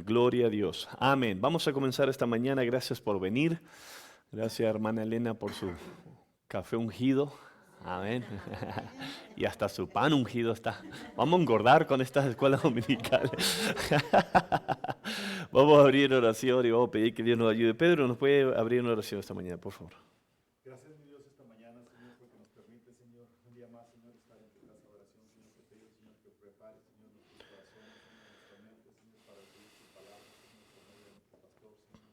Gloria a Dios. Amén. Vamos a comenzar esta mañana. Gracias por venir. Gracias, hermana Elena, por su café ungido. Amén. Y hasta su pan ungido está. Vamos a engordar con estas escuelas dominicales. Vamos a abrir en oración y vamos a pedir que Dios nos ayude. Pedro, ¿nos puede abrir en oración esta mañana, por favor? Gracias, mi Dios, esta mañana, Señor, porque nos permite, Señor, un día más, Señor, estar en tu casa de oración. Señor, te pido, Señor, que prepare, Señor, nuestros corazones, Señor, nuestra mente, Señor, para recibir tu palabra, Señor, por medio de nuestro pastor, Señor.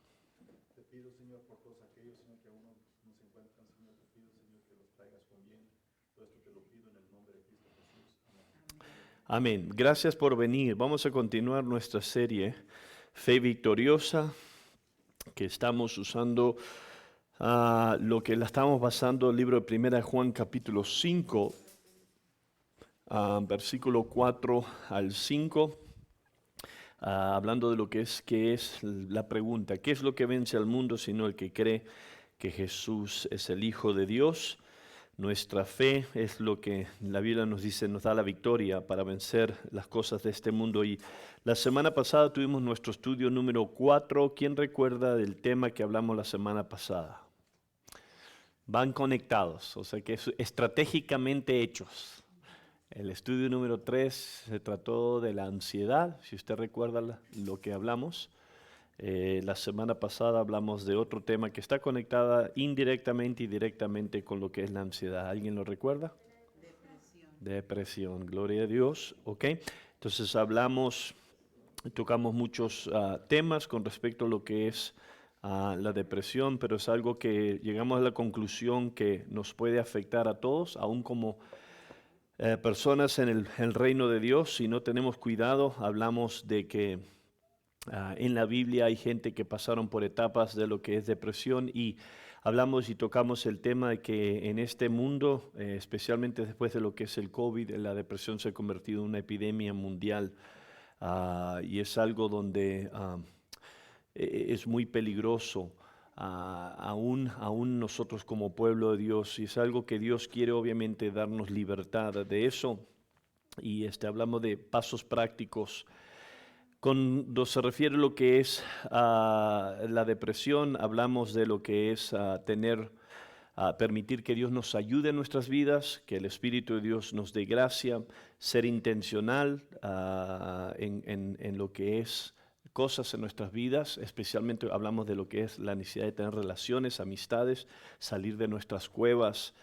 Te pido, Señor, por todos aquellos, Señor, que aún no nos encuentran, Señor, te pido, Señor, que los traigas con bien. Todo esto te lo pido en el nombre de Cristo Jesús. Amén. Amén. Gracias por venir. Vamos a continuar nuestra serie Fe Victoriosa, que estamos usando lo que la estamos basando el libro de Primera de Juan capítulo 5, versículo 4 al 5, hablando de lo que es la pregunta, ¿qué es lo que vence al mundo sino el que cree que Jesús es el Hijo de Dios? Nuestra fe es lo que la Biblia nos dice, nos da la victoria para vencer las cosas de este mundo. Y la semana pasada tuvimos nuestro estudio número 4. ¿Quién recuerda del tema que hablamos la semana pasada? Van conectados, o sea que es estratégicamente hechos. El estudio número 3 se trató de la ansiedad, si usted recuerda lo que hablamos. La semana pasada hablamos de otro tema que está conectada indirectamente y directamente con lo que es la ansiedad. ¿Alguien lo recuerda? Depresión, gloria a Dios. Ok, entonces tocamos muchos temas con respecto a lo que es la depresión, pero es algo que llegamos a la conclusión que nos puede afectar a todos, aún como personas en el reino de Dios. Si no tenemos cuidado, hablamos de que en la Biblia hay gente que pasaron por etapas de lo que es depresión y hablamos y tocamos el tema de que en este mundo, especialmente después de lo que es el COVID, la depresión se ha convertido en una epidemia mundial y es algo donde es muy peligroso. Aún nosotros como pueblo de Dios, y es algo que Dios quiere obviamente darnos libertad de eso, y hablamos de pasos prácticos. Cuando se refiere a lo que es la depresión, hablamos de lo que es permitir que Dios nos ayude en nuestras vidas, que el Espíritu de Dios nos dé gracia, ser intencional en lo que es cosas en nuestras vidas, especialmente hablamos de lo que es la necesidad de tener relaciones, amistades, salir de nuestras cuevas.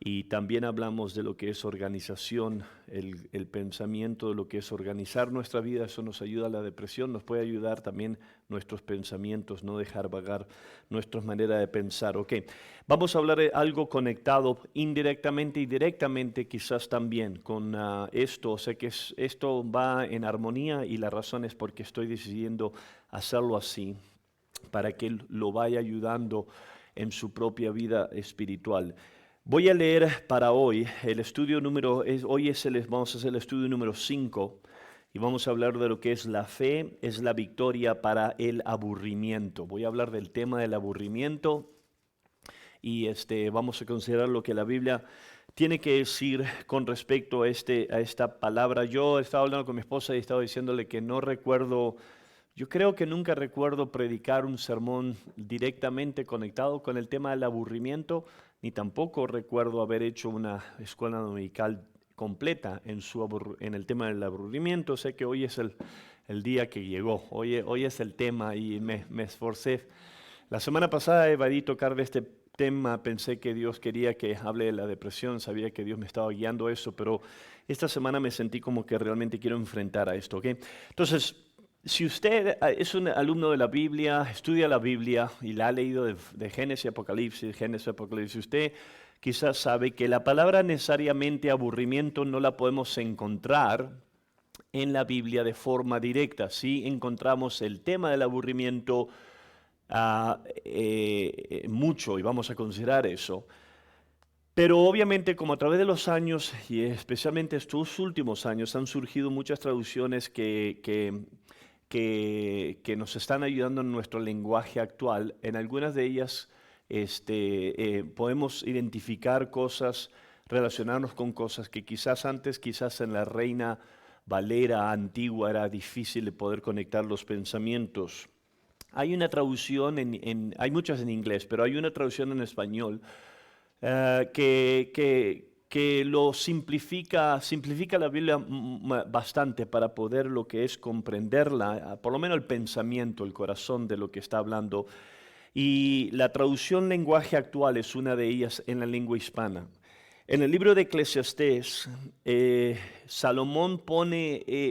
Y también hablamos de lo que es organización, el pensamiento de lo que es organizar nuestra vida. Eso nos ayuda a la depresión, nos puede ayudar también nuestros pensamientos, no dejar vagar nuestras maneras de pensar. Ok, vamos a hablar de algo conectado indirectamente y directamente quizás también con esto. O sea que esto va en armonía y la razón es porque estoy decidiendo hacerlo así, para que Él lo vaya ayudando en su propia vida espiritual. Voy a leer para hoy el estudio vamos a hacer el estudio número 5 y vamos a hablar de lo que es la fe, es la victoria para el aburrimiento. Voy a hablar del tema del aburrimiento y vamos a considerar lo que la Biblia tiene que decir con respecto a esta palabra. Yo estaba hablando con mi esposa y estaba diciéndole que no recuerdo. Yo creo que nunca recuerdo predicar un sermón directamente conectado con el tema del aburrimiento, ni tampoco recuerdo haber hecho una escuela dominical completa en el tema del aburrimiento. Sé que hoy es el día que llegó, hoy es el tema y me esforcé. La semana pasada evadí tocar de este tema, pensé que Dios quería que hable de la depresión, sabía que Dios me estaba guiando a eso, pero esta semana me sentí como que realmente quiero enfrentar a esto, ¿ok? Entonces, si usted es un alumno de la Biblia, estudia la Biblia y la ha leído de Génesis, Apocalipsis, usted quizás sabe que la palabra necesariamente aburrimiento no la podemos encontrar en la Biblia de forma directa. Sí encontramos el tema del aburrimiento mucho y vamos a considerar eso. Pero obviamente como a través de los años y especialmente estos últimos años han surgido muchas traducciones que nos están ayudando en nuestro lenguaje actual. En algunas de ellas podemos identificar cosas, relacionarnos con cosas que quizás antes, quizás en la Reina Valera antigua era difícil de poder conectar los pensamientos. Hay una traducción, hay muchas en inglés, pero hay una traducción en español que lo simplifica la Biblia bastante para poder lo que es comprenderla, por lo menos el pensamiento, el corazón de lo que está hablando. Y la traducción lenguaje actual es una de ellas en la lengua hispana. En el libro de Eclesiastés, Salomón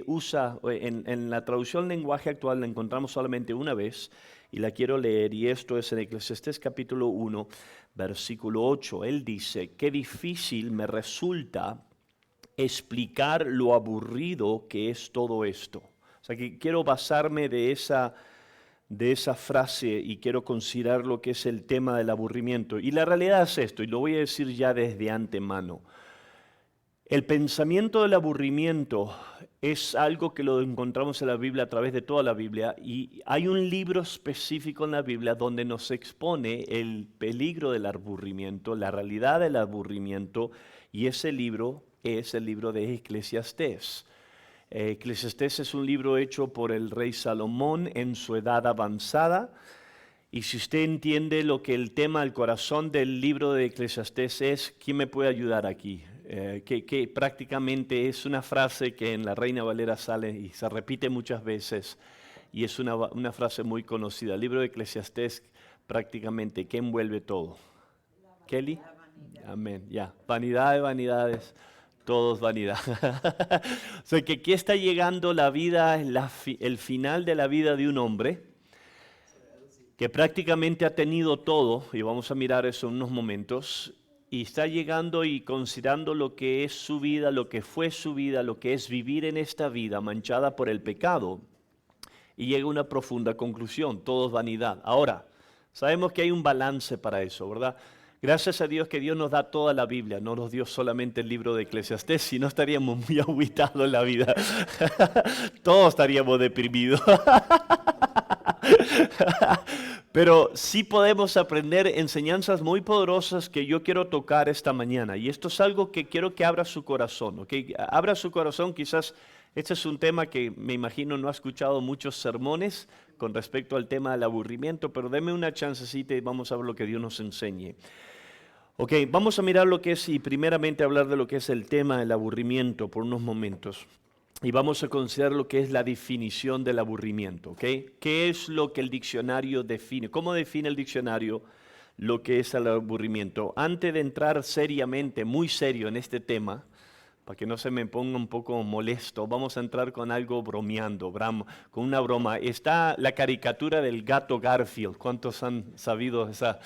usa, en la traducción lenguaje actual la encontramos solamente una vez, y la quiero leer, y esto es en Eclesiastés capítulo 1, versículo 8. Él dice, qué difícil me resulta explicar lo aburrido que es todo esto. O sea que quiero basarme de esa frase y quiero considerar lo que es el tema del aburrimiento. Y la realidad es esto, y lo voy a decir ya desde antemano. El pensamiento del aburrimiento es algo que lo encontramos en la Biblia a través de toda la Biblia, y hay un libro específico en la Biblia donde nos expone el peligro del aburrimiento, la realidad del aburrimiento, y ese libro es el libro de Eclesiastés. Eclesiastés es un libro hecho por el rey Salomón en su edad avanzada, y si usted entiende lo que el tema, el corazón del libro de Eclesiastés es, ¿quién me puede ayudar aquí? Que prácticamente es una frase que en la Reina Valera sale y se repite muchas veces, y es una frase muy conocida. El libro de Eclesiastés prácticamente, ¿qué envuelve todo? ¿Kelly? Amén, ya. Vanidad de vanidades. Todo es vanidad. O sea que aquí está llegando la vida, el final de la vida de un hombre que prácticamente ha tenido todo, y vamos a mirar eso en unos momentos, y está llegando y considerando lo que es su vida, lo que fue su vida, lo que es vivir en esta vida manchada por el pecado, y llega a una profunda conclusión, todo es vanidad. Ahora, sabemos que hay un balance para eso, ¿verdad? Gracias a Dios que Dios nos da toda la Biblia, no nos dio solamente el libro de Eclesiastés, si no estaríamos muy aguitados en la vida. Todos estaríamos deprimidos. Pero sí podemos aprender enseñanzas muy poderosas que yo quiero tocar esta mañana. Y esto es algo que quiero que abra su corazón, ¿ok? Abra su corazón, quizás este es un tema que me imagino no ha escuchado muchos sermones con respecto al tema del aburrimiento, pero deme una chancecita y vamos a ver lo que Dios nos enseñe. Ok, vamos a mirar lo que es y primeramente hablar de lo que es el tema del aburrimiento por unos momentos. Y vamos a considerar lo que es la definición del aburrimiento, ¿ok? ¿Qué es lo que el diccionario define? ¿Cómo define el diccionario lo que es el aburrimiento? Antes de entrar seriamente, muy serio en este tema, para que no se me ponga un poco molesto, vamos a entrar con algo bromeando, con una broma. Está la caricatura del gato Garfield, ¿cuántos han sabido esa?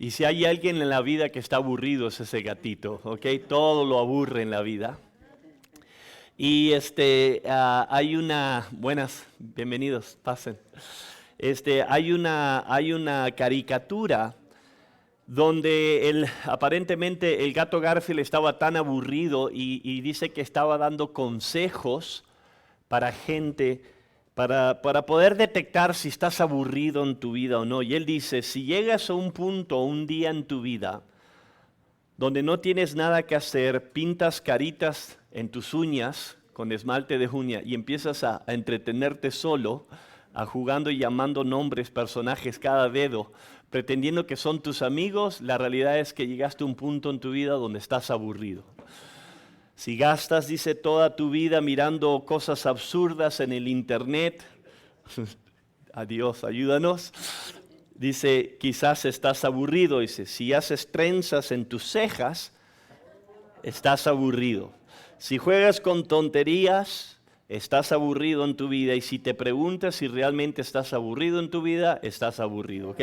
Y si hay alguien en la vida que está aburrido, es ese gatito, ¿ok? Todo lo aburre en la vida. Y bienvenidos, pasen. Hay una caricatura donde aparentemente el gato Garfield estaba tan aburrido y dice que estaba dando consejos para gente, para poder detectar si estás aburrido en tu vida o no. Y él dice, si llegas a un punto, un día en tu vida, donde no tienes nada que hacer, pintas caritas en tus uñas con esmalte de uña y empiezas a entretenerte solo, jugando y llamando nombres, personajes cada dedo, pretendiendo que son tus amigos, la realidad es que llegaste a un punto en tu vida donde estás aburrido. Si gastas, dice, toda tu vida mirando cosas absurdas en el internet, adiós, ayúdanos. Dice, quizás estás aburrido. Dice, si haces trenzas en tus cejas, estás aburrido. Si juegas con tonterías, estás aburrido en tu vida. Y si te preguntas si realmente estás aburrido en tu vida, estás aburrido, ¿ok?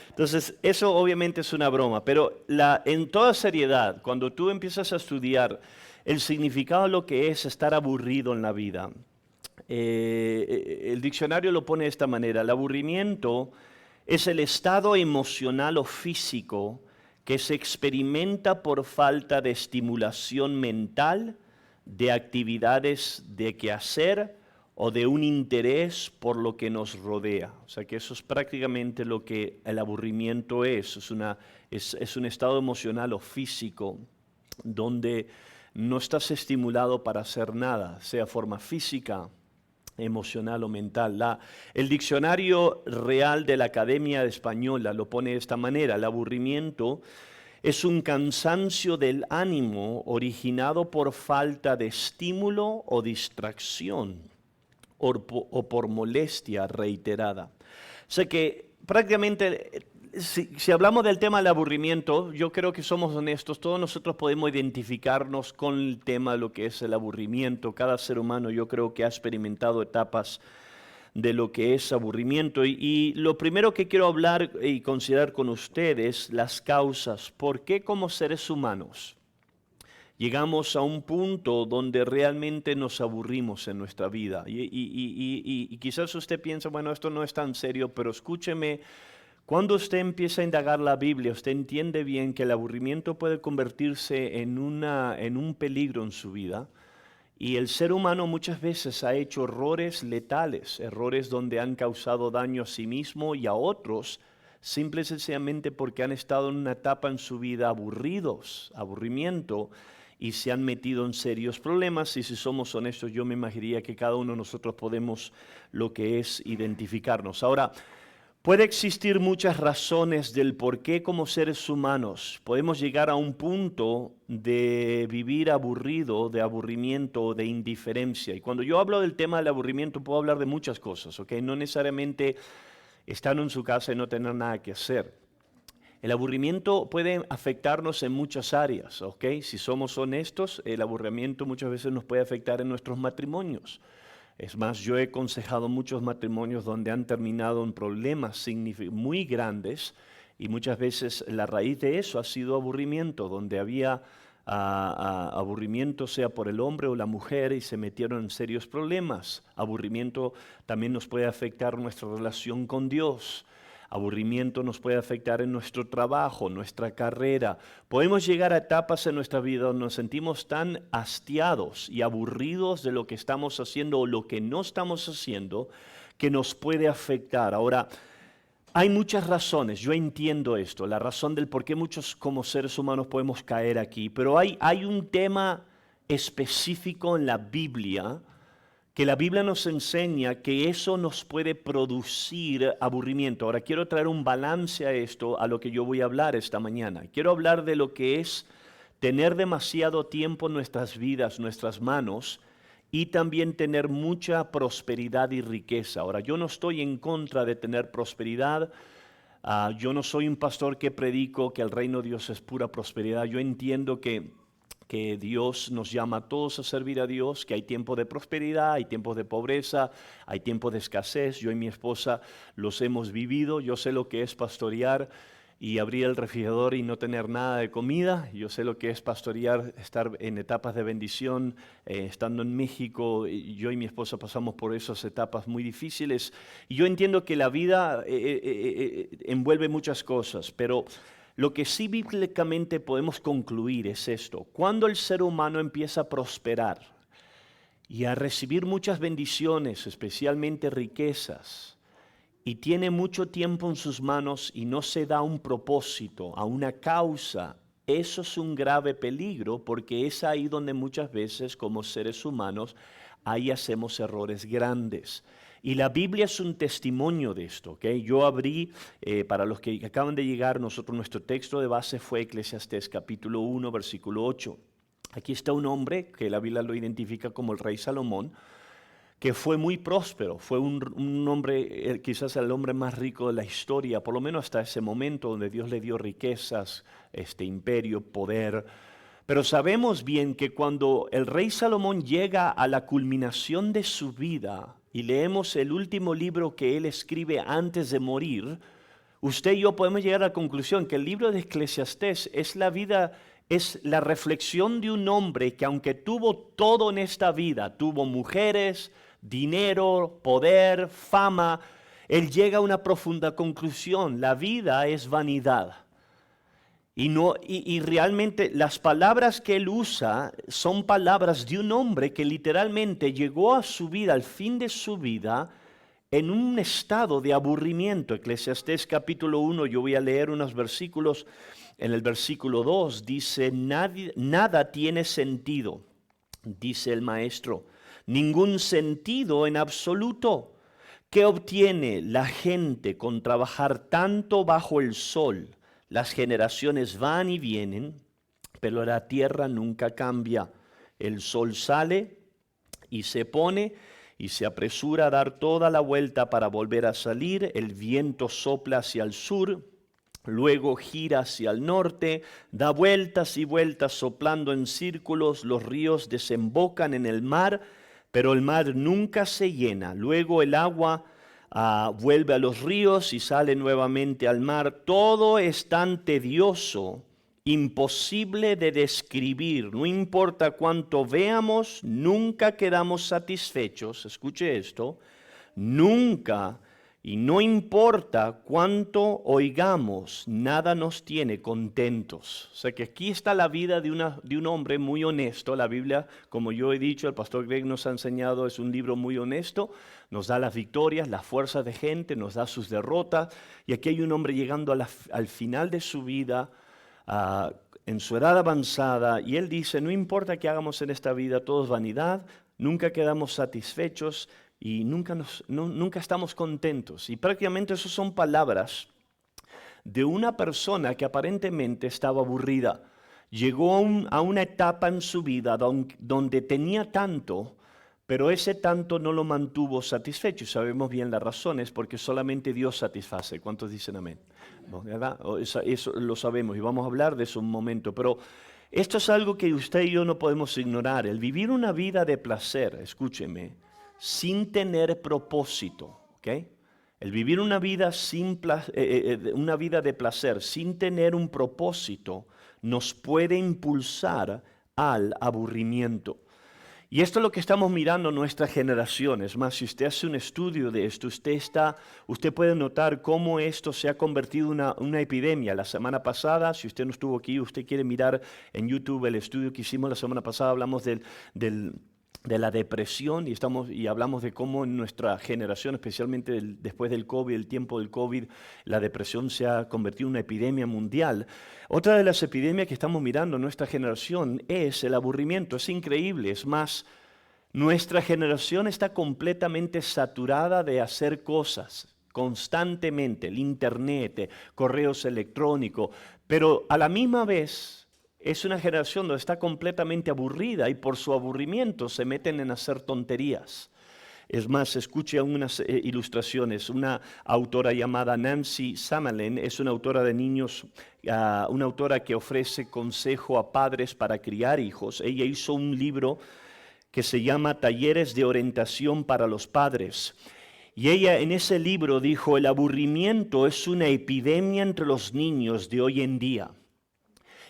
Entonces, eso obviamente es una broma. Pero en toda seriedad, cuando tú empiezas a estudiar el significado de lo que es estar aburrido en la vida, el diccionario lo pone de esta manera. El aburrimiento es el estado emocional o físico que se experimenta por falta de estimulación mental, de actividades de quehacer o de un interés por lo que nos rodea. O sea que eso es prácticamente lo que el aburrimiento es. Es un estado emocional o físico donde no estás estimulado para hacer nada, sea forma física, emocional o mental. El diccionario real de la Academia Española lo pone de esta manera: el aburrimiento es un cansancio del ánimo originado por falta de estímulo o distracción o por molestia reiterada. O sea que prácticamente, si hablamos del tema del aburrimiento, yo creo que somos honestos, todos nosotros podemos identificarnos con el tema de lo que es el aburrimiento. Cada ser humano yo creo que ha experimentado etapas de lo que es aburrimiento. Y lo primero que quiero hablar y considerar con ustedes, las causas. ¿Por qué como seres humanos llegamos a un punto donde realmente nos aburrimos en nuestra vida? Y quizás usted piensa, bueno, esto no es tan serio, pero escúcheme, cuando usted empieza a indagar la Biblia, usted entiende bien que el aburrimiento puede convertirse en un peligro en su vida. Y el ser humano muchas veces ha hecho errores letales, errores donde han causado daño a sí mismo y a otros, simple y sencillamente porque han estado en una etapa en su vida aburrimiento, y se han metido en serios problemas. Y si somos honestos, yo me imaginaría que cada uno de nosotros podemos lo que es identificarnos. Ahora, puede existir muchas razones del por qué como seres humanos podemos llegar a un punto de vivir aburrido, de aburrimiento, de indiferencia. Y cuando yo hablo del tema del aburrimiento, puedo hablar de muchas cosas, ¿ok? No necesariamente estar en su casa y no tener nada que hacer. El aburrimiento puede afectarnos en muchas áreas, ¿ok? Si somos honestos, el aburrimiento muchas veces nos puede afectar en nuestros matrimonios. Es más, yo he aconsejado muchos matrimonios donde han terminado en problemas muy grandes, y muchas veces la raíz de eso ha sido aburrimiento, donde había aburrimiento sea por el hombre o la mujer y se metieron en serios problemas. Aburrimiento también nos puede afectar nuestra relación con Dios. Aburrimiento nos puede afectar en nuestro trabajo, nuestra carrera. Podemos llegar a etapas en nuestra vida donde nos sentimos tan hastiados y aburridos de lo que estamos haciendo o lo que no estamos haciendo, que nos puede afectar. Ahora, hay muchas razones, yo entiendo esto, la razón del por qué muchos como seres humanos podemos caer aquí, pero hay un tema específico en la Biblia, que la Biblia nos enseña que eso nos puede producir aburrimiento. Ahora quiero traer un balance a esto, a lo que yo voy a hablar esta mañana. Quiero hablar de lo que es tener demasiado tiempo en nuestras vidas, nuestras manos, y también tener mucha prosperidad y riqueza. Ahora, yo no estoy en contra de tener prosperidad. Yo no soy un pastor que predico que el reino de Dios es pura prosperidad. Yo entiendo que Dios nos llama a todos a servir a Dios, que hay tiempos de prosperidad, hay tiempos de pobreza, hay tiempos de escasez. Yo y mi esposa los hemos vivido. Yo sé lo que es pastorear y abrir el refrigerador y no tener nada de comida. Yo sé lo que es pastorear, estar en etapas de bendición. Estando en México, yo y mi esposa pasamos por esas etapas muy difíciles. Y yo entiendo que la vida envuelve muchas cosas, pero lo que sí bíblicamente podemos concluir es esto: cuando el ser humano empieza a prosperar y a recibir muchas bendiciones, especialmente riquezas, y tiene mucho tiempo en sus manos y no se da un propósito, a una causa, eso es un grave peligro, porque es ahí donde muchas veces como seres humanos ahí hacemos errores grandes. Y la Biblia es un testimonio de esto, ¿ok? Yo abrí, para los que acaban de llegar, nuestro texto de base fue Eclesiastés capítulo 1, versículo 8. Aquí está un hombre que la Biblia lo identifica como el rey Salomón, que fue muy próspero, fue un hombre, quizás el hombre más rico de la historia, por lo menos hasta ese momento, donde Dios le dio riquezas, imperio, poder. Pero sabemos bien que cuando el rey Salomón llega a la culminación de su vida, y leemos el último libro que él escribe antes de morir, usted y yo podemos llegar a la conclusión que el libro de Eclesiastés es la reflexión de un hombre que, aunque tuvo todo en esta vida, tuvo mujeres, dinero, poder, fama, él llega a una profunda conclusión: la vida es vanidad. Y realmente las palabras que él usa son palabras de un hombre que literalmente llegó a su vida, al fin de su vida, en un estado de aburrimiento. Eclesiastés capítulo 1, yo voy a leer unos versículos. En el versículo 2 dice, nada tiene sentido, dice el maestro, ningún sentido en absoluto. ¿Qué obtiene la gente con trabajar tanto bajo el sol? Las generaciones van y vienen, pero la tierra nunca cambia. El sol sale y se pone y se apresura a dar toda la vuelta para volver a salir. El viento sopla hacia el sur, luego gira hacia el norte, da vueltas y vueltas soplando en círculos. Los ríos desembocan en el mar, pero el mar nunca se llena. Luego el agua vuelve a los ríos y sale nuevamente al mar. Todo es tan tedioso, imposible de describir. No importa cuánto veamos, nunca quedamos satisfechos. Escuche esto, nunca. Y no importa cuánto oigamos, nada nos tiene contentos. O sea que aquí está la vida de un hombre muy honesto. La Biblia, como yo he dicho, el pastor Greg nos ha enseñado, es un libro muy honesto. Nos da las victorias, las fuerzas de gente, nos da sus derrotas. Y aquí hay un hombre llegando al final de su vida, en su edad avanzada. Y él dice, no importa qué hagamos en esta vida, todo es vanidad, nunca quedamos satisfechos. Y nunca estamos contentos. Y prácticamente esas son palabras de una persona que aparentemente estaba aburrida. Llegó a una etapa en su vida donde tenía tanto, pero ese tanto no lo mantuvo satisfecho. Y sabemos bien las razones, porque solamente Dios satisface. ¿Cuántos dicen amén? ¿Verdad? Eso lo sabemos y vamos a hablar de eso un momento. Pero esto es algo que usted y yo no podemos ignorar. El vivir una vida de placer, escúcheme, sin tener propósito, ¿ok? El vivir una vida una vida de placer sin tener un propósito nos puede impulsar al aburrimiento. Y esto es lo que estamos mirando en nuestra generación. Es más, si usted hace un estudio de esto, usted puede notar cómo esto se ha convertido en una epidemia. La semana pasada, si usted no estuvo aquí, usted quiere mirar en YouTube el estudio que hicimos la semana pasada, hablamos de la depresión y hablamos de cómo en nuestra generación, especialmente después del COVID, el tiempo del COVID, la depresión se ha convertido en una epidemia mundial. Otra de las epidemias que estamos mirando en nuestra generación es el aburrimiento. Es increíble, es más, nuestra generación está completamente saturada de hacer cosas constantemente, el internet, correos electrónicos, pero a la misma vez es una generación donde está completamente aburrida y por su aburrimiento se meten en hacer tonterías. Es más, escuche unas ilustraciones. Una autora llamada Nancy Samalin es una autora de niños, una autora que ofrece consejo a padres para criar hijos. Ella hizo un libro que se llama Talleres de Orientación para los Padres. Y ella en ese libro dijo, el aburrimiento es una epidemia entre los niños de hoy en día.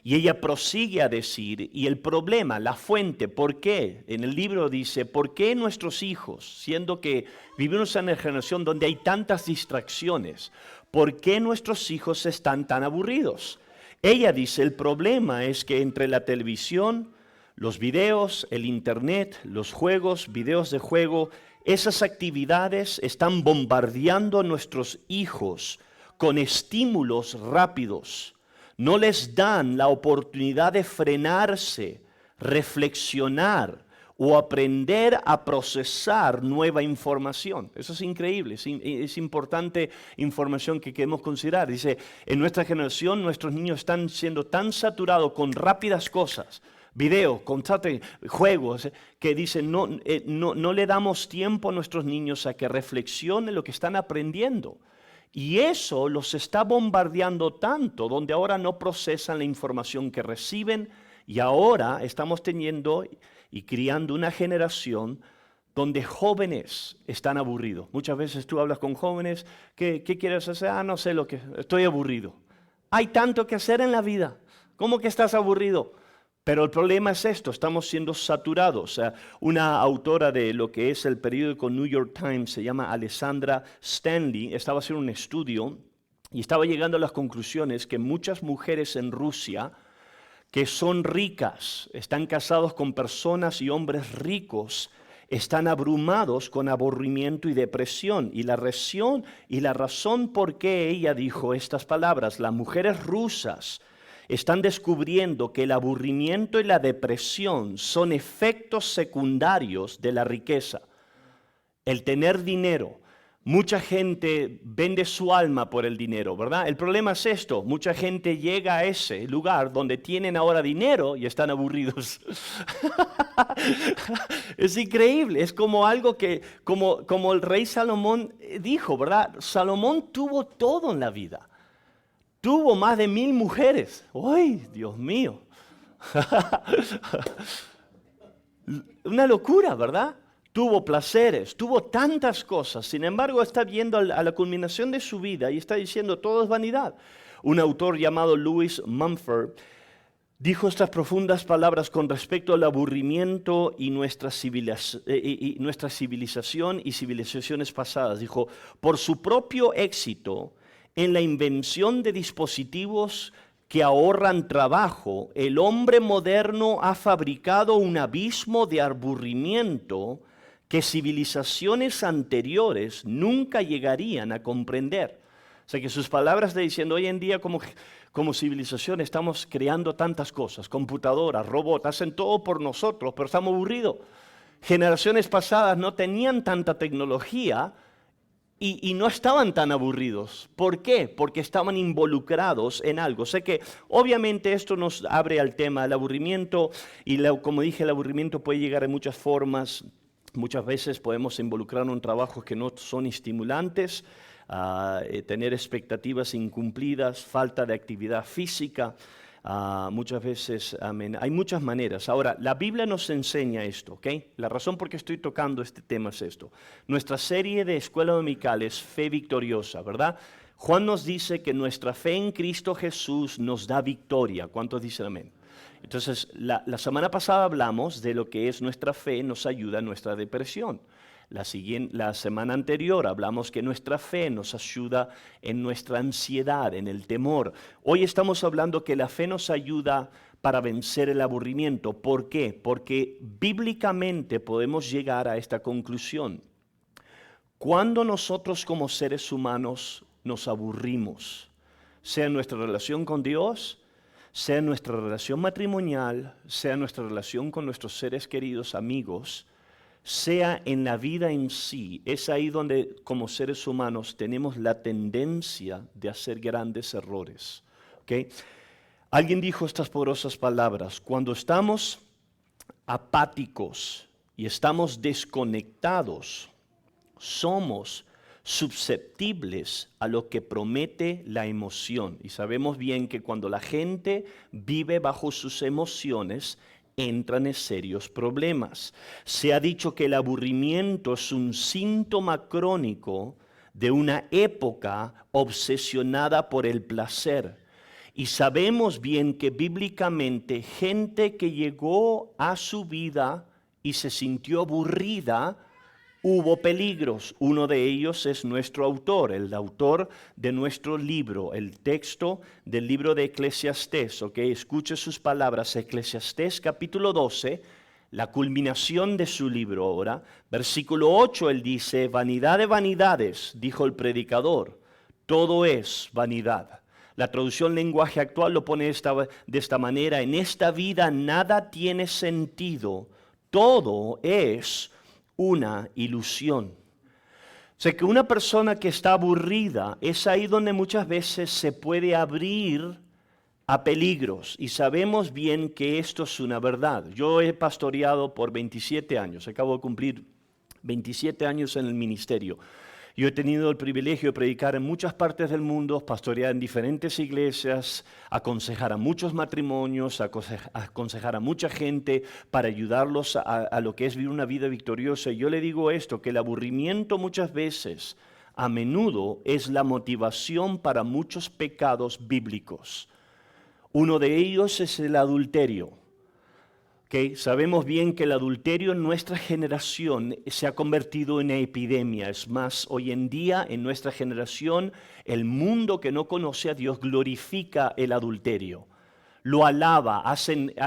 Y ella prosigue a decir, y el problema, la fuente, ¿por qué? En el libro dice, ¿por qué nuestros hijos, siendo que vivimos en una generación donde hay tantas distracciones, ¿por qué nuestros hijos están tan aburridos? Ella dice, el problema es que entre la televisión, los videos, el internet, los juegos, videos de juego, esas actividades están bombardeando a nuestros hijos con estímulos rápidos. No les dan la oportunidad de frenarse, reflexionar o aprender a procesar nueva información. Eso es increíble, es importante información que queremos considerar. Dice, en nuestra generación nuestros niños están siendo tan saturados con rápidas cosas, videos, juegos, que dicen no le damos tiempo a nuestros niños a que reflexionen lo que están aprendiendo. Y eso los está bombardeando tanto, donde ahora no procesan la información que reciben y ahora estamos teniendo y criando una generación donde jóvenes están aburridos. Muchas veces tú hablas con jóvenes, ¿qué quieres hacer? No sé estoy aburrido. Hay tanto que hacer en la vida, ¿cómo que estás aburrido? Pero el problema es esto, estamos siendo saturados. O sea, una autora de lo que es el periódico New York Times, se llama Alessandra Stanley, estaba haciendo un estudio y estaba llegando a las conclusiones que muchas mujeres en Rusia que son ricas, están casados con personas y hombres ricos, están abrumados con aburrimiento y depresión. Y la razón por qué ella dijo estas palabras, las mujeres rusas están descubriendo que el aburrimiento y la depresión son efectos secundarios de la riqueza. El tener dinero. Mucha gente vende su alma por el dinero, ¿verdad? El problema es esto, mucha gente llega a ese lugar donde tienen ahora dinero y están aburridos. Es increíble, es como algo que, como el rey Salomón dijo, ¿verdad? Salomón tuvo todo en la vida. Tuvo más de 1000 mujeres. ¡Ay, Dios mío! Una locura, ¿verdad? Tuvo placeres, tuvo tantas cosas. Sin embargo, está viendo a la culminación de su vida y está diciendo todo es vanidad. Un autor llamado Lewis Mumford dijo estas profundas palabras con respecto al aburrimiento y nuestra civilización y civilizaciones pasadas. Dijo, por su propio éxito en la invención de dispositivos que ahorran trabajo, el hombre moderno ha fabricado un abismo de aburrimiento que civilizaciones anteriores nunca llegarían a comprender. O sea que sus palabras de diciendo, hoy en día como civilización estamos creando tantas cosas, computadoras, robots, hacen todo por nosotros, pero estamos aburridos. Generaciones pasadas no tenían tanta tecnología y no estaban tan aburridos. ¿Por qué? Porque estaban involucrados en algo. Sé que obviamente esto nos abre al tema del aburrimiento y como dije, el aburrimiento puede llegar en muchas formas. Muchas veces podemos involucrarnos en trabajos que no son estimulantes, tener expectativas incumplidas, falta de actividad física, muchas veces, amén. Hay muchas maneras. Ahora, la Biblia nos enseña esto, ¿ok? La razón por qué estoy tocando este tema es esto. Nuestra serie de escuela dominical es Fe Victoriosa, ¿verdad? Juan nos dice que nuestra fe en Cristo Jesús nos da victoria. ¿Cuántos dicen amén? Entonces, la semana pasada hablamos de lo que es nuestra fe nos ayuda en nuestra depresión. La semana anterior hablamos que nuestra fe nos ayuda en nuestra ansiedad, en el temor. Hoy estamos hablando que la fe nos ayuda para vencer el aburrimiento. ¿Por qué? Porque bíblicamente podemos llegar a esta conclusión. Cuando nosotros como seres humanos nos aburrimos, sea en nuestra relación con Dios, sea en nuestra relación matrimonial, sea en nuestra relación con nuestros seres queridos, amigos, sea en la vida en sí, es ahí donde como seres humanos tenemos la tendencia de hacer grandes errores. ¿Okay? Alguien dijo estas poderosas palabras, cuando estamos apáticos y estamos desconectados, somos susceptibles a lo que promete la emoción. Y sabemos bien que cuando la gente vive bajo sus emociones, entran en serios problemas. Se ha dicho que el aburrimiento es un síntoma crónico de una época obsesionada por el placer. Y sabemos bien que bíblicamente gente que llegó a su vida y se sintió aburrida, hubo peligros. Uno de ellos es nuestro autor, el autor de nuestro libro, el texto del libro de Eclesiastés. ¿Okay? Escuche sus palabras, Eclesiastés capítulo 12, la culminación de su libro ahora. Versículo 8, él dice, vanidad de vanidades, dijo el predicador, todo es vanidad. La traducción lenguaje actual lo pone de esta manera, en esta vida nada tiene sentido, todo es una ilusión. O sea que una persona que está aburrida es ahí donde muchas veces se puede abrir a peligros y sabemos bien que esto es una verdad. Yo he pastoreado por 27 años, acabo de cumplir 27 años en el ministerio. Yo he tenido el privilegio de predicar en muchas partes del mundo, pastorear en diferentes iglesias, aconsejar a muchos matrimonios, aconsejar a mucha gente para ayudarlos a lo que es vivir una vida victoriosa. Y yo le digo esto, que el aburrimiento muchas veces, a menudo, es la motivación para muchos pecados bíblicos. Uno de ellos es el adulterio. Okay, sabemos bien que el adulterio en nuestra generación se ha convertido en una epidemia. Es más, hoy en día en nuestra generación el mundo que no conoce a Dios glorifica el adulterio. Lo alaba,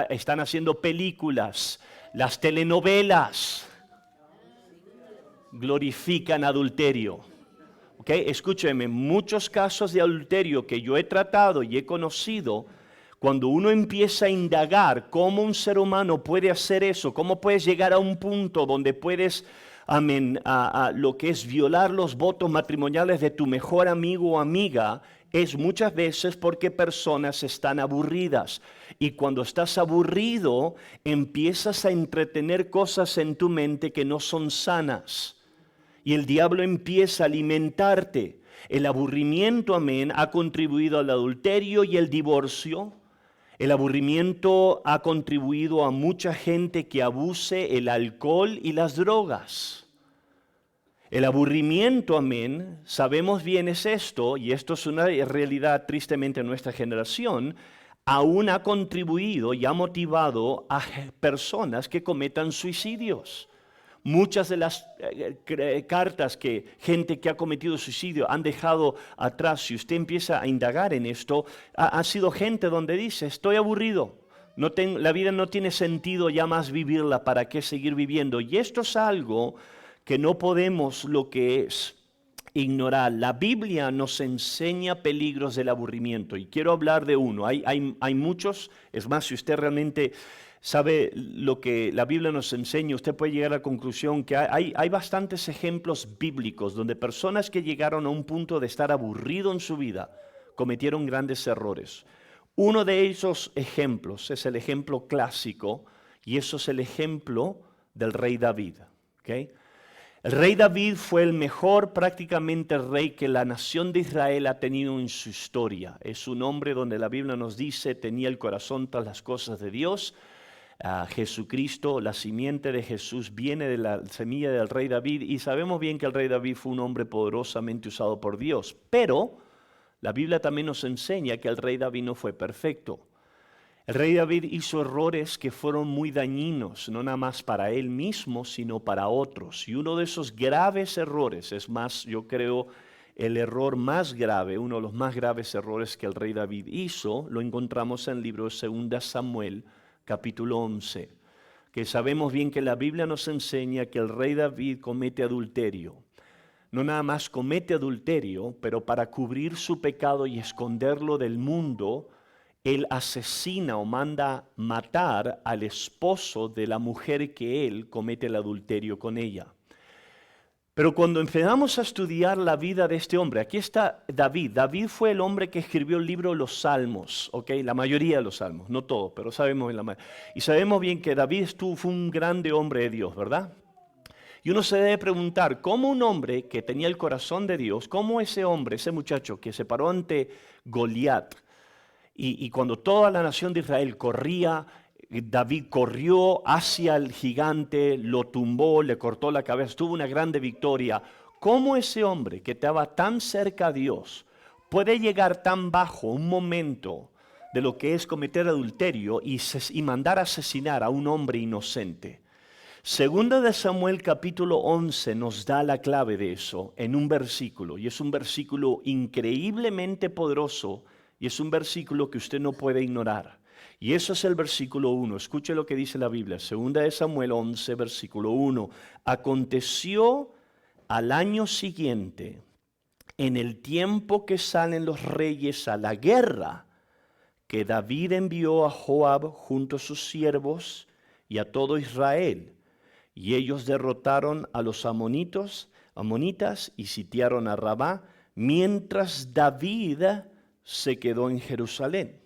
están haciendo películas, las telenovelas. glorifican adulterio. ¿Okay? Escúcheme, muchos casos de adulterio que yo he tratado y he conocido, cuando uno empieza a indagar cómo un ser humano puede hacer eso, cómo puedes llegar a un punto donde puedes, amén, a lo que es violar los votos matrimoniales de tu mejor amigo o amiga, es muchas veces porque personas están aburridas. Y cuando estás aburrido, empiezas a entretener cosas en tu mente que no son sanas. Y el diablo empieza a alimentarte. El aburrimiento, amén, ha contribuido al adulterio y el divorcio. El aburrimiento ha contribuido a mucha gente que abuse el alcohol y las drogas. El aburrimiento, amén, sabemos bien es esto, y esto es una realidad tristemente en nuestra generación, aún ha contribuido y ha motivado a personas que cometan suicidios. Muchas de las cartas que gente que ha cometido suicidio han dejado atrás, si usted empieza a indagar en esto, ha sido gente donde dice, estoy aburrido, la vida no tiene sentido ya más vivirla, ¿para qué seguir viviendo? Y esto es algo que no podemos lo que es ignorar. La Biblia nos enseña peligros del aburrimiento y quiero hablar de uno. Hay muchos, es más, si usted realmente sabe lo que la Biblia nos enseña, usted puede llegar a la conclusión que hay bastantes ejemplos bíblicos donde personas que llegaron a un punto de estar aburrido en su vida cometieron grandes errores. Uno de esos ejemplos es el ejemplo clásico y eso es el ejemplo del rey David. ¿Okay? El rey David fue el mejor prácticamente rey que la nación de Israel ha tenido en su historia. Es un hombre donde la Biblia nos dice tenía el corazón tras las cosas de Dios. Jesucristo, la simiente de Jesús viene de la semilla del rey David y sabemos bien que el rey David fue un hombre poderosamente usado por Dios, pero la Biblia también nos enseña que el rey David no fue perfecto. El rey David hizo errores que fueron muy dañinos, no nada más para él mismo, sino para otros. Y uno de esos graves errores, es más, yo creo, el error más grave, uno de los más graves errores que el rey David hizo, lo encontramos en el libro de 2 Samuel, capítulo 11, que sabemos bien que la Biblia nos enseña que el rey David comete adulterio. No nada más comete adulterio, pero para cubrir su pecado y esconderlo del mundo, él asesina o manda matar al esposo de la mujer que él comete el adulterio con ella. Pero cuando empezamos a estudiar la vida de este hombre, aquí está David. David fue el hombre que escribió el libro de los Salmos, ¿okay? La mayoría de los Salmos, no todos, pero sabemos bien la mayoría. Y sabemos bien que David fue un grande hombre de Dios, ¿verdad? Y uno se debe preguntar, ¿cómo un hombre que tenía el corazón de Dios, cómo ese hombre, ese muchacho que se paró ante Goliat, y cuando toda la nación de Israel corría, David corrió hacia el gigante, lo tumbó, le cortó la cabeza, tuvo una grande victoria. ¿Cómo ese hombre que estaba tan cerca a Dios puede llegar tan bajo un momento de lo que es cometer adulterio y mandar a asesinar a un hombre inocente? Segunda de Samuel capítulo 11 nos da la clave de eso en un versículo, y es un versículo increíblemente poderoso y es un versículo que usted no puede ignorar. Y eso es el versículo 1. Escuche lo que dice la Biblia. Segunda de Samuel 11, versículo 1. Aconteció al año siguiente, en el tiempo que salen los reyes a la guerra, que David envió a Joab junto a sus siervos y a todo Israel. Y ellos derrotaron a los amonitas y sitiaron a Rabá, mientras David se quedó en Jerusalén.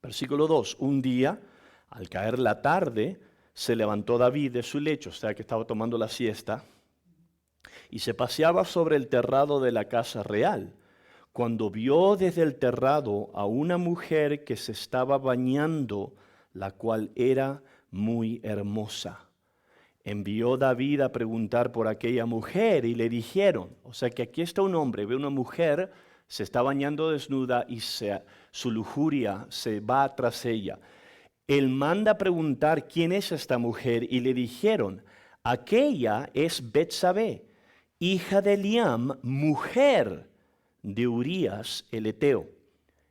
Versículo 2. Un día, al caer la tarde, se levantó David de su lecho, o sea que estaba tomando la siesta, y se paseaba sobre el terrado de la casa real, cuando vio desde el terrado a una mujer que se estaba bañando, la cual era muy hermosa. Envió David a preguntar por aquella mujer y le dijeron, o sea que aquí está un hombre, ve una mujer, se está bañando desnuda y su lujuria se va tras ella. Él manda a preguntar quién es esta mujer y le dijeron, aquella es Betsabé, hija de Eliam, mujer de Urías el Eteo.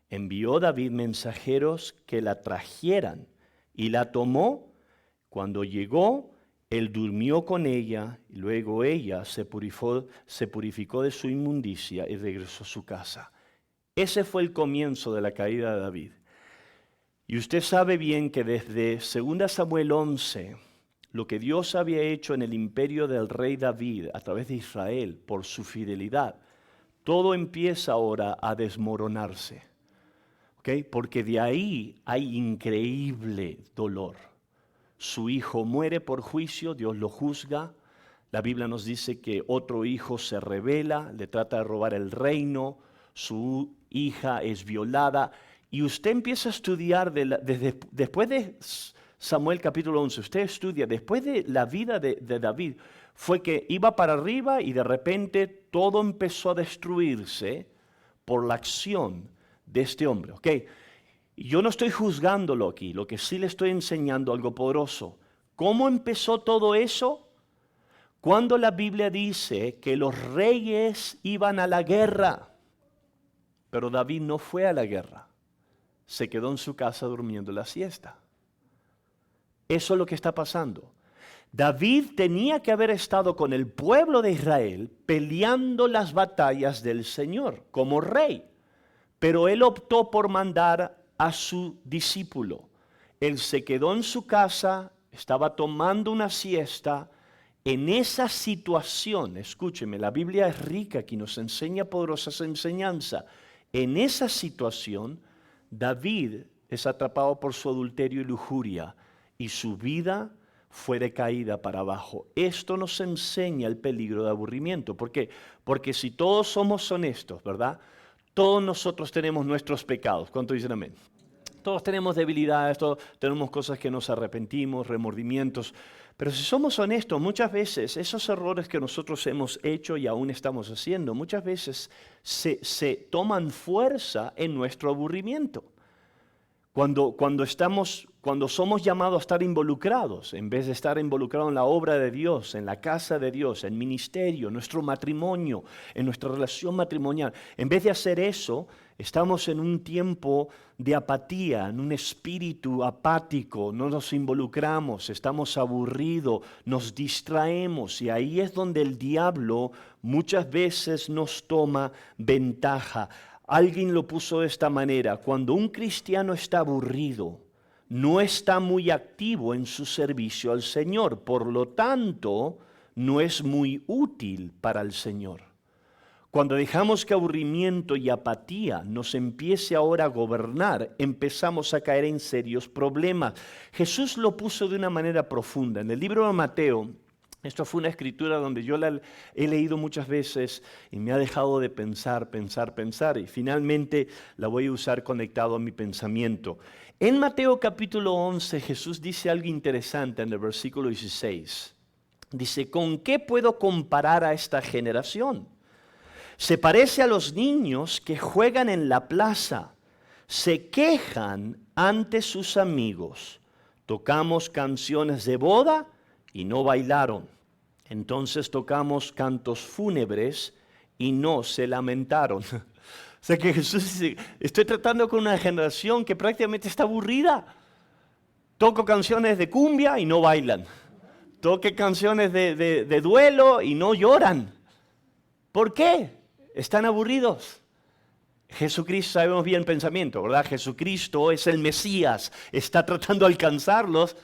Envió David mensajeros que la trajeran y la tomó. Cuando llegó, Él durmió con ella y luego ella se purificó de su inmundicia y regresó a su casa. Ese fue el comienzo de la caída de David. Y usted sabe bien que desde 2 Samuel 11, lo que Dios había hecho en el imperio del rey David a través de Israel por su fidelidad, todo empieza ahora a desmoronarse. ¿Okay? Porque de ahí hay increíble dolor. Su hijo muere por juicio, Dios lo juzga. La Biblia nos dice que otro hijo se rebela, le trata de robar el reino, su hija es violada. Y usted empieza a estudiar después de Samuel capítulo 11, usted estudia, después de la vida de David, fue que iba para arriba y de repente todo empezó a destruirse por la acción de este hombre. ¿Okay? Yo no estoy juzgándolo aquí, lo que sí le estoy enseñando algo poderoso. ¿Cómo empezó todo eso? Cuando la Biblia dice que los reyes iban a la guerra, pero David no fue a la guerra. Se quedó en su casa durmiendo la siesta. Eso es lo que está pasando. David tenía que haber estado con el pueblo de Israel peleando las batallas del Señor como rey, pero él optó por mandar a su discípulo. Él se quedó en su casa, estaba tomando una siesta. En esa situación, escúcheme, la Biblia es rica aquí, nos enseña poderosas enseñanzas. En esa situación, David es atrapado por su adulterio y lujuria y su vida fue decaída para abajo. Esto nos enseña el peligro de aburrimiento. ¿Por qué? Porque si todos somos honestos, ¿verdad? Todos nosotros tenemos nuestros pecados. ¿Cuánto dicen amén? Todos tenemos debilidades, todos tenemos cosas que nos arrepentimos, remordimientos. Pero si somos honestos, muchas veces esos errores que nosotros hemos hecho y aún estamos haciendo, muchas veces se toman fuerza en nuestro aburrimiento. Cuando somos llamados a estar involucrados, en vez de estar involucrados en la obra de Dios, en la casa de Dios, en ministerio, en nuestro matrimonio, en nuestra relación matrimonial, en vez de hacer eso, estamos en un tiempo de apatía, en un espíritu apático, no nos involucramos, estamos aburridos, nos distraemos y ahí es donde el diablo muchas veces nos toma ventaja. Alguien lo puso de esta manera: cuando un cristiano está aburrido, no está muy activo en su servicio al Señor, por lo tanto, no es muy útil para el Señor. Cuando dejamos que aburrimiento y apatía nos empiece ahora a gobernar, empezamos a caer en serios problemas. Jesús lo puso de una manera profunda. En el libro de Mateo, esto fue una escritura donde yo la he leído muchas veces y me ha dejado de pensar, y finalmente la voy a usar conectado a mi pensamiento. En Mateo capítulo 11 Jesús dice algo interesante en el versículo 16. Dice: ¿con qué puedo comparar a esta generación? Se parece a los niños que juegan en la plaza, se quejan ante sus amigos. Tocamos canciones de boda y no bailaron. Entonces tocamos cantos fúnebres y no se lamentaron. O sea que Jesús dice: estoy tratando con una generación que prácticamente está aburrida. Toco canciones de cumbia y no bailan. Toque canciones de duelo y no lloran. ¿Por qué? Están aburridos. Jesucristo, sabemos bien el pensamiento, ¿verdad? Jesucristo es el Mesías, está tratando de alcanzarlos.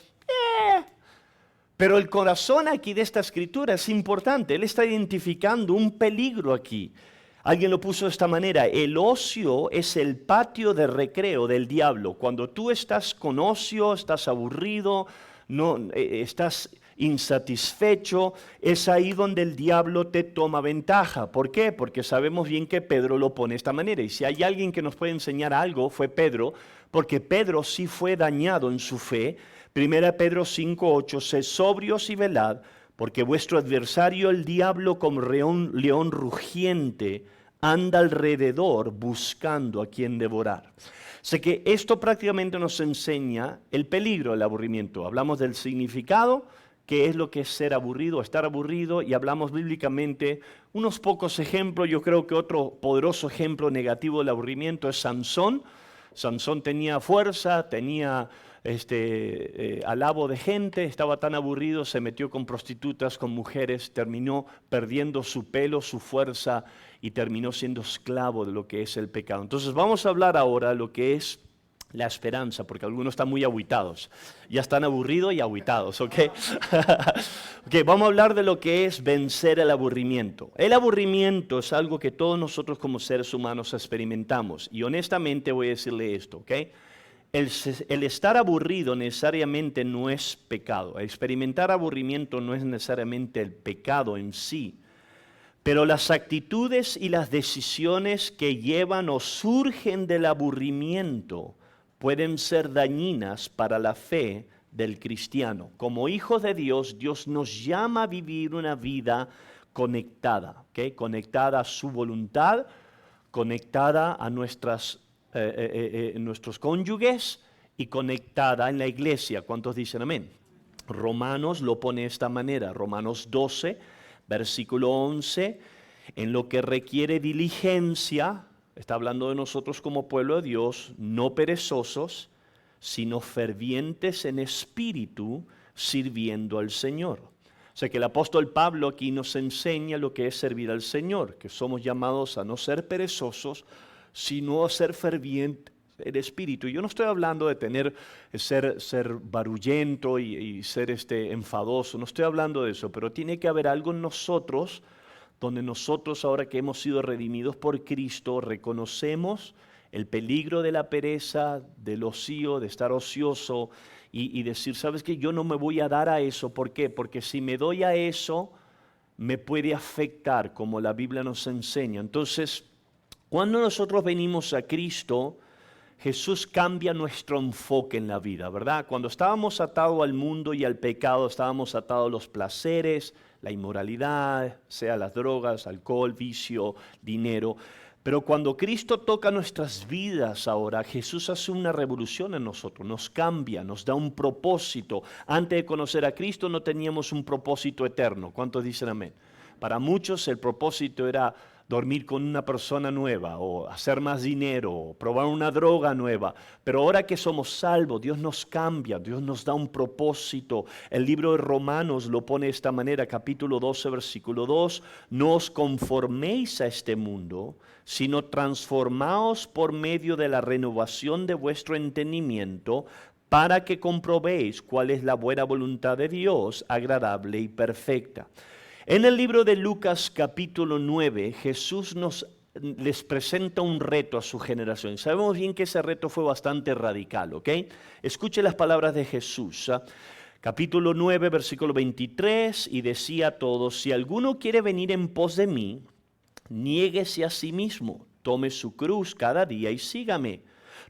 Pero el corazón aquí de esta escritura es importante. Él está identificando un peligro aquí. Alguien lo puso de esta manera: el ocio es el patio de recreo del diablo. Cuando tú estás con ocio, estás aburrido, estás insatisfecho, es ahí donde el diablo te toma ventaja. ¿Por qué? Porque sabemos bien que Pedro lo pone de esta manera. Y si hay alguien que nos puede enseñar algo, fue Pedro, porque Pedro sí fue dañado en su fe. 1 Pedro 5:8, sed sobrios y velad, porque vuestro adversario el diablo como león rugiente anda alrededor buscando a quien devorar. Sé que esto prácticamente nos enseña el peligro del aburrimiento. Hablamos del significado, qué es lo que es ser aburrido, estar aburrido, y hablamos bíblicamente unos pocos ejemplos. Yo creo que otro poderoso ejemplo negativo del aburrimiento es Sansón. Sansón tenía fuerza, tenía alabo de gente, estaba tan aburrido, se metió con prostitutas, con mujeres, terminó perdiendo su pelo, su fuerza y terminó siendo esclavo de lo que es el pecado. Entonces vamos a hablar ahora de lo que es la esperanza, porque algunos están muy agüitados, ya están aburridos y agüitados, ¿ok? Ok, vamos a hablar de lo que es vencer el aburrimiento. El aburrimiento es algo que todos nosotros como seres humanos experimentamos, y honestamente voy a decirle esto, ¿ok? El estar aburrido necesariamente no es pecado. Experimentar aburrimiento no es necesariamente el pecado en sí. Pero las actitudes y las decisiones que llevan o surgen del aburrimiento pueden ser dañinas para la fe del cristiano. Como hijos de Dios, Dios nos llama a vivir una vida conectada, ¿okay? Conectada a su voluntad, conectada a nuestros cónyuges y conectada en la iglesia. ¿Cuántos dicen amén? Romanos lo pone de esta manera, Romanos 12, versículo 11, en lo que requiere diligencia, está hablando de nosotros como pueblo de Dios, no perezosos, sino fervientes en espíritu, sirviendo al Señor. O sea que el apóstol Pablo aquí nos enseña lo que es servir al Señor, que somos llamados a no ser perezosos, sino a ser fervientes en espíritu. Yo no estoy hablando de ser barullento y ser enfadoso, no estoy hablando de eso, pero tiene que haber algo en nosotros donde nosotros, ahora que hemos sido redimidos por Cristo, reconocemos el peligro de la pereza, del ocio, de estar ocioso y decir, ¿sabes qué? Yo no me voy a dar a eso. ¿Por qué? Porque si me doy a eso, me puede afectar, como la Biblia nos enseña. Entonces, cuando nosotros venimos a Cristo, Jesús cambia nuestro enfoque en la vida, ¿verdad? Cuando estábamos atados al mundo y al pecado, estábamos atados a los placeres, la inmoralidad, sea las drogas, alcohol, vicio, dinero. Pero cuando Cristo toca nuestras vidas ahora, Jesús hace una revolución en nosotros, nos cambia, nos da un propósito. Antes de conocer a Cristo no teníamos un propósito eterno. ¿Cuántos dicen amén? Para muchos el propósito era dormir con una persona nueva o hacer más dinero o probar una droga nueva. Pero ahora que somos salvos, Dios nos cambia, Dios nos da un propósito. El libro de Romanos lo pone de esta manera, capítulo 12, versículo 2. No os conforméis a este mundo, sino transformaos por medio de la renovación de vuestro entendimiento, para que comprobéis cuál es la buena voluntad de Dios, agradable y perfecta. En el libro de Lucas capítulo 9, Jesús les presenta un reto a su generación. Sabemos bien que ese reto fue bastante radical, ¿ok? Escuche las palabras de Jesús. Capítulo 9, versículo 23, y decía a todos, si alguno quiere venir en pos de mí, niéguese a sí mismo, tome su cruz cada día y sígame.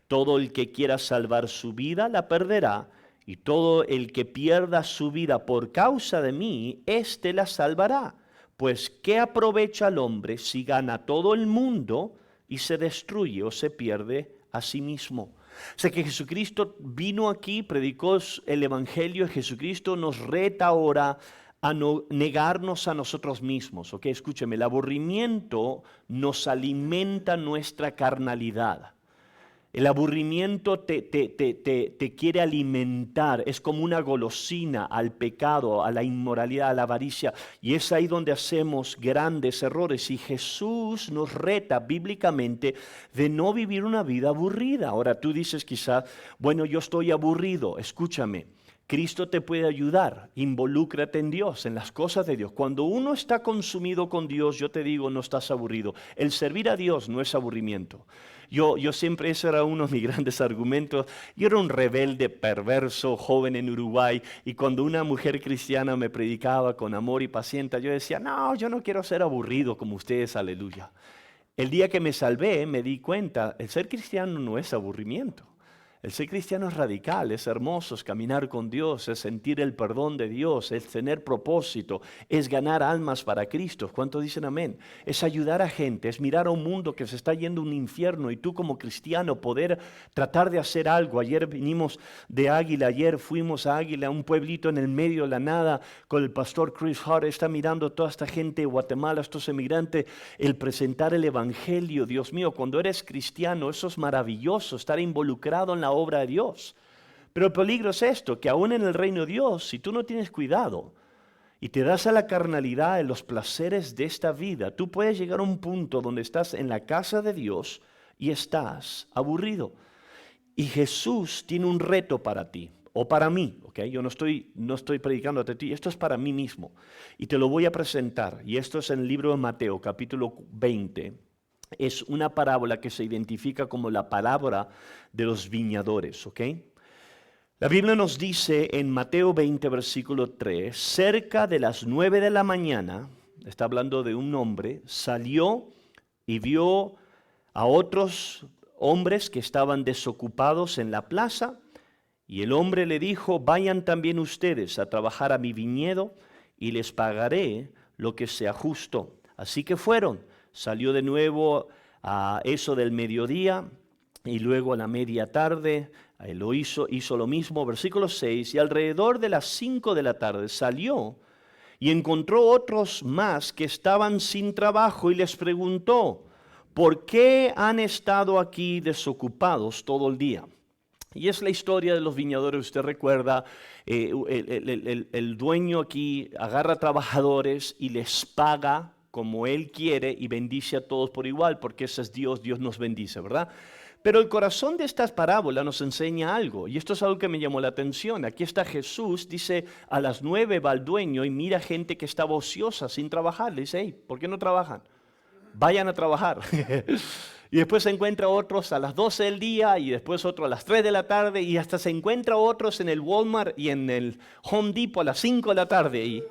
Todo el que quiera salvar su vida la perderá, y todo el que pierda su vida por causa de mí, éste la salvará. Pues, ¿qué aprovecha al hombre si gana todo el mundo y se destruye o se pierde a sí mismo? O sea que Jesucristo vino aquí, predicó el Evangelio, y Jesucristo nos reta ahora a no negarnos a nosotros mismos. ¿Ok? Escúcheme, el aburrimiento nos alimenta nuestra carnalidad. El aburrimiento te quiere alimentar, es como una golosina al pecado, a la inmoralidad, a la avaricia, y es ahí donde hacemos grandes errores. Y Jesús nos reta bíblicamente de no vivir una vida aburrida. Ahora tú dices quizás, bueno, yo estoy aburrido, escúchame. Cristo te puede ayudar, involúcrate en Dios, en las cosas de Dios. Cuando uno está consumido con Dios, yo te digo, no estás aburrido. El servir a Dios no es aburrimiento. Yo siempre, ese era uno de mis grandes argumentos. Yo era un rebelde, perverso, joven en Uruguay, y cuando una mujer cristiana me predicaba con amor y paciencia, yo decía, no, yo no quiero ser aburrido como ustedes, aleluya. El día que me salvé, me di cuenta, el ser cristiano no es aburrimiento. El ser cristiano es radical, es hermoso, es caminar con Dios, es sentir el perdón de Dios, es tener propósito, es ganar almas para Cristo. ¿Cuántos dicen amén? Es ayudar a gente, es mirar a un mundo que se está yendo a un infierno y tú como cristiano poder tratar de hacer algo. Ayer vinimos de Águila, ayer fuimos a Águila, un pueblito en el medio de la nada, con el pastor Chris Hart, está mirando a toda esta gente de Guatemala, estos emigrantes, el presentar el Evangelio. Dios mío, cuando eres cristiano, eso es maravilloso, estar involucrado en la obra de Dios. Pero el peligro es esto, que aún en el reino de Dios, si tú no tienes cuidado y te das a la carnalidad, en los placeres de esta vida, tú puedes llegar a un punto donde estás en la casa de Dios y estás aburrido. Y Jesús tiene un reto para ti, o para mí, ¿ok? Yo no estoy predicando a ti, esto es para mí mismo. Y te lo voy a presentar, y esto es en el libro de Mateo, capítulo 20. Es una parábola que se identifica como la parábola de los viñadores, ¿ok? La Biblia nos dice en Mateo 20, versículo 3, cerca de las 9 de la mañana, está hablando de un hombre, salió y vio a otros hombres que estaban desocupados en la plaza, y el hombre le dijo, vayan también ustedes a trabajar a mi viñedo y les pagaré lo que sea justo. Así que fueron, salió de nuevo a eso del mediodía y luego a la media tarde, él hizo lo mismo, versículo 6, y alrededor de las 5 de la tarde salió y encontró otros más que estaban sin trabajo y les preguntó, ¿por qué han estado aquí desocupados todo el día? Y es la historia de los viñadores, usted recuerda, el dueño aquí agarra trabajadores y les paga como él quiere y bendice a todos por igual, porque ese es Dios, Dios nos bendice, ¿verdad? Pero el corazón de estas parábolas nos enseña algo, y esto es algo que me llamó la atención. Aquí está Jesús, dice, a las 9 va el dueño y mira gente que estaba ociosa, sin trabajar. Le dice, hey, ¿por qué no trabajan? Vayan a trabajar. Y después se encuentra otros a las 12 del día y después otros a las 3 de la tarde y hasta se encuentra otros en el Walmart y en el Home Depot a las 5 de la tarde. Y,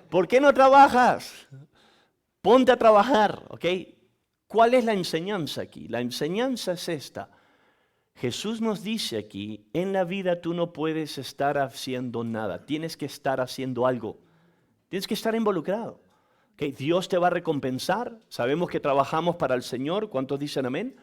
¿por qué no trabajas? Ponte a trabajar, ¿ok? ¿Cuál es la enseñanza aquí? La enseñanza es esta. Jesús nos dice aquí, en la vida tú no puedes estar haciendo nada, tienes que estar haciendo algo, tienes que estar involucrado. Okay, Dios te va a recompensar, sabemos que trabajamos para el Señor, ¿cuántos dicen amén?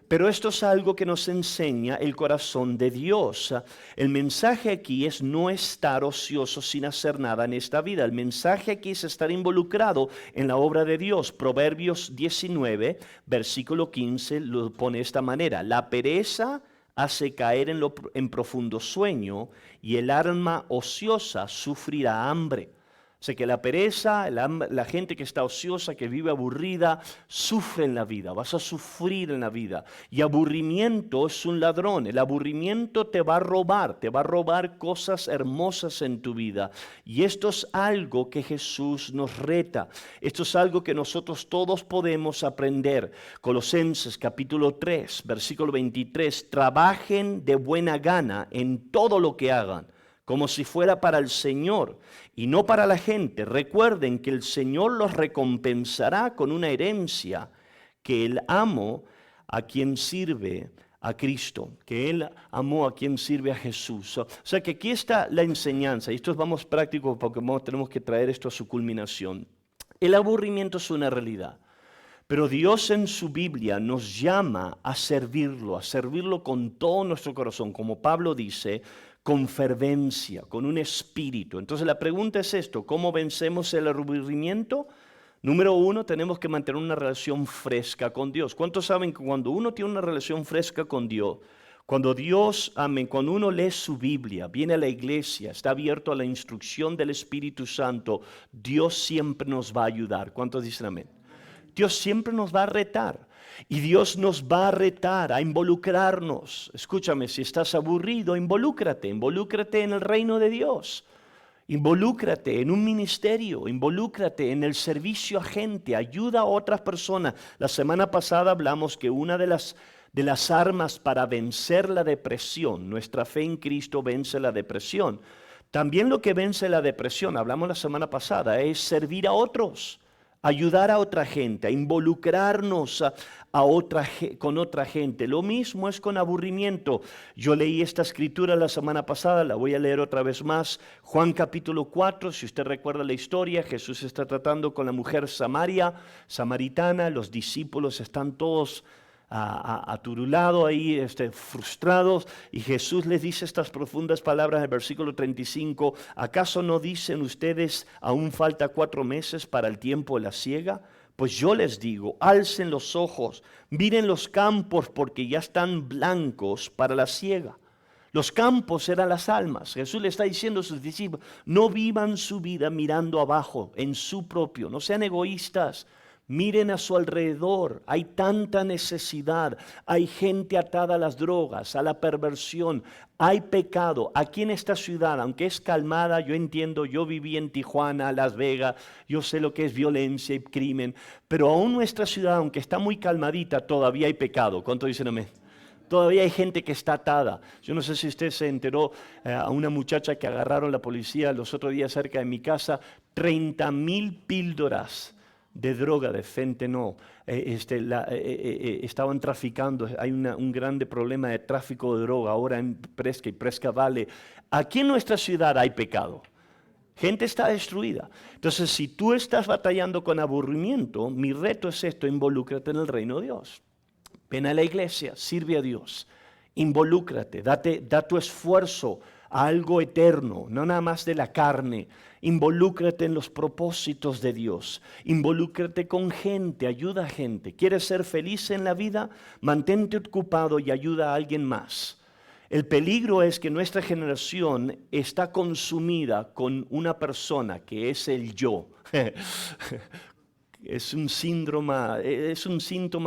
Pero esto es algo que nos enseña el corazón de Dios. El mensaje aquí es no estar ocioso sin hacer nada en esta vida. El mensaje aquí es estar involucrado en la obra de Dios. Proverbios 19, versículo 15, lo pone de esta manera. La pereza hace caer en profundo sueño y el alma ociosa sufrirá hambre. O sea que la pereza, la gente que está ociosa, que vive aburrida, sufre en la vida, vas a sufrir en la vida. Y aburrimiento es un ladrón, el aburrimiento te va a robar cosas hermosas en tu vida. Y esto es algo que Jesús nos reta, esto es algo que nosotros todos podemos aprender. Colosenses capítulo 3, versículo 23, trabajen de buena gana en todo lo que hagan, como si fuera para el Señor y no para la gente. Recuerden que el Señor los recompensará con una herencia, que el amo a quien sirve a Cristo, que Él amó a quien sirve a Jesús. O sea que aquí está la enseñanza, y esto vamos prácticos porque tenemos que traer esto a su culminación. El aburrimiento es una realidad. Pero Dios en su Biblia nos llama a servirlo con todo nuestro corazón, como Pablo dice, con fervencia, con un espíritu. Entonces la pregunta es esto, ¿cómo vencemos el aburrimiento? Número 1, tenemos que mantener una relación fresca con Dios. ¿Cuántos saben que cuando uno tiene una relación fresca con Dios, cuando uno lee su Biblia, viene a la iglesia, está abierto a la instrucción del Espíritu Santo, Dios siempre nos va a ayudar? ¿Cuántos dicen amén? Dios siempre nos va a retar y Dios nos va a retar a involucrarnos. Escúchame, si estás aburrido, involúcrate en el reino de Dios. Involúcrate en un ministerio, involúcrate en el servicio a gente, ayuda a otras personas. La semana pasada hablamos que una de las armas para vencer la depresión, nuestra fe en Cristo vence la depresión. También lo que vence la depresión, hablamos la semana pasada, es servir a otros. Ayudar a otra gente, a involucrarnos con otra gente. Lo mismo es con aburrimiento. Yo leí esta escritura la semana pasada, la voy a leer otra vez más. Juan capítulo 4, si usted recuerda la historia, Jesús está tratando con la mujer samaritana, los discípulos están todos aturulados ahí, frustrados, y Jesús les dice estas profundas palabras del versículo 35, ¿acaso no dicen ustedes, aún falta 4 meses para el tiempo de la siega? Pues yo les digo, alcen los ojos, miren los campos porque ya están blancos para la siega. Los campos eran las almas. Jesús le está diciendo a sus discípulos, no vivan su vida mirando abajo, en su propio. No sean egoístas. Miren a su alrededor. Hay tanta necesidad. Hay gente atada a las drogas, a la perversión. Hay pecado. Aquí en esta ciudad, aunque es calmada, yo entiendo, yo viví en Tijuana, Las Vegas, yo sé lo que es violencia y crimen. Pero aún nuestra ciudad, aunque está muy calmadita, todavía hay pecado. ¿Cuánto dicen amén? Todavía hay gente que está atada. Yo no sé si usted se enteró a una muchacha que agarraron la policía los otros días cerca de mi casa, 30,000 píldoras de droga, de fentanil. Estaban traficando. Hay un grande problema de tráfico de droga ahora en Presca y Presca Valley. Aquí en nuestra ciudad hay pecado. Gente está destruida. Entonces, si tú estás batallando con aburrimiento, mi reto es esto: involúcrate en el reino de Dios. Ven a la iglesia, sirve a Dios, involúcrate, da tu esfuerzo a algo eterno, no nada más de la carne. Involúcrate en los propósitos de Dios, involúcrate con gente, ayuda a gente. ¿Quieres ser feliz en la vida? Mantente ocupado y ayuda a alguien más. El peligro es que nuestra generación está consumida con una persona que es el yo. Es un síntoma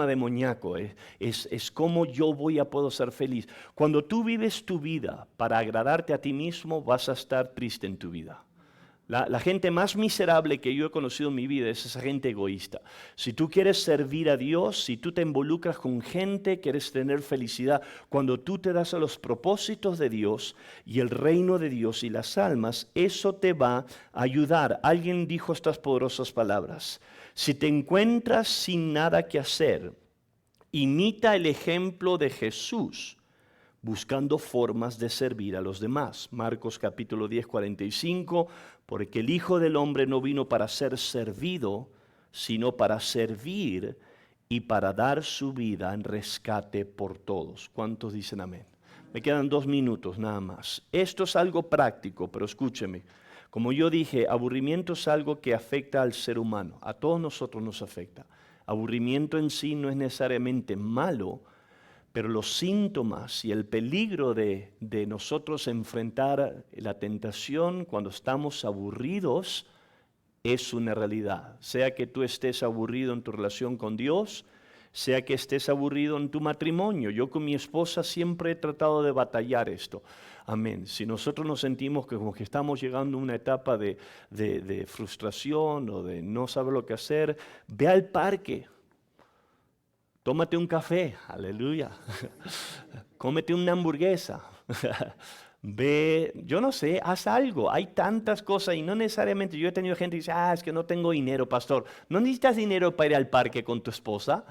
demoníaco. Es como yo puedo ser feliz. Cuando tú vives tu vida para agradarte a ti mismo, vas a estar triste en tu vida. La gente más miserable que yo he conocido en mi vida es esa gente egoísta. Si tú quieres servir a Dios, si tú te involucras con gente, quieres tener felicidad, cuando tú te das a los propósitos de Dios y el reino de Dios y las almas, eso te va a ayudar. Alguien dijo estas poderosas palabras: si te encuentras sin nada que hacer, imita el ejemplo de Jesús, buscando formas de servir a los demás. Marcos capítulo 10, 45, porque el Hijo del Hombre no vino para ser servido, sino para servir y para dar su vida en rescate por todos. ¿Cuántos dicen amén? Me quedan 2 minutos nada más. Esto es algo práctico, pero escúcheme. Como yo dije, aburrimiento es algo que afecta al ser humano. A todos nosotros nos afecta. Aburrimiento en sí no es necesariamente malo, pero los síntomas y el peligro de nosotros enfrentar la tentación cuando estamos aburridos es una realidad. Sea que tú estés aburrido en tu relación con Dios, sea que estés aburrido en tu matrimonio. Yo con mi esposa siempre he tratado de batallar esto. Amén. Si nosotros nos sentimos que como que estamos llegando a una etapa de frustración o de no saber lo que hacer, ve al parque. Tómate un café, aleluya. Cómete una hamburguesa. Ve, yo no sé, haz algo. Hay tantas cosas y no necesariamente. Yo he tenido gente que dice, es que no tengo dinero, pastor. ¿No necesitas dinero para ir al parque con tu esposa?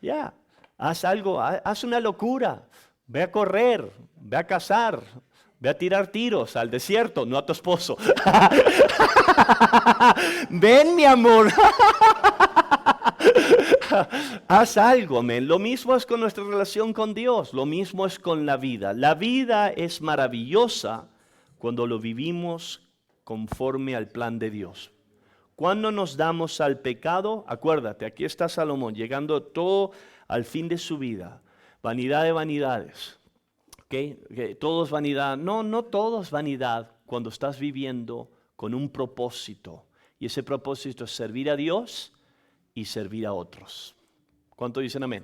Ya, haz algo, haz una locura. Ve a correr, ve a cazar, ve a tirar tiros al desierto, no a tu esposo. Ven, mi amor. Haz algo, amén. Lo mismo es con nuestra relación con Dios, lo mismo es con la vida. La vida es maravillosa cuando lo vivimos conforme al plan de Dios. Cuando nos damos al pecado, acuérdate, aquí está Salomón, llegando todo al fin de su vida. Vanidad de vanidades. Que todo es vanidad. No todo es vanidad cuando estás viviendo con un propósito. Y ese propósito es servir a Dios y servir a otros. ¿Cuánto dicen amén?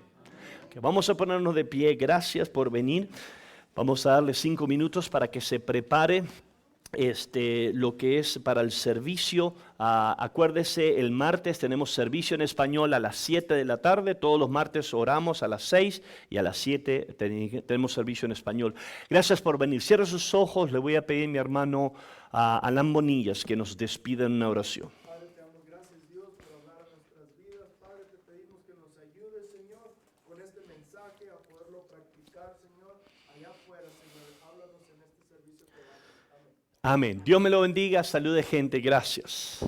Okay, vamos a ponernos de pie. Gracias por venir. Vamos a darle 5 minutos para que se prepare lo que es para el servicio. Acuérdese, el martes tenemos servicio en español a las 7 de la tarde. Todos los martes oramos a las 6 y a las 7 tenemos servicio en español. Gracias por venir. Cierre sus ojos. Le voy a pedir a mi hermano Alan Bonillas que nos despida en una oración. Padre, te damos gracias, Dios, por hablar a nuestras vidas. Padre, te pedimos que nos ayudes, Señor, con este mensaje a poderlo practicar, Señor, allá afuera, Señor. Háblanos en este servicio que damos. Amén. Amén. Dios me lo bendiga. Salude, gente. Gracias.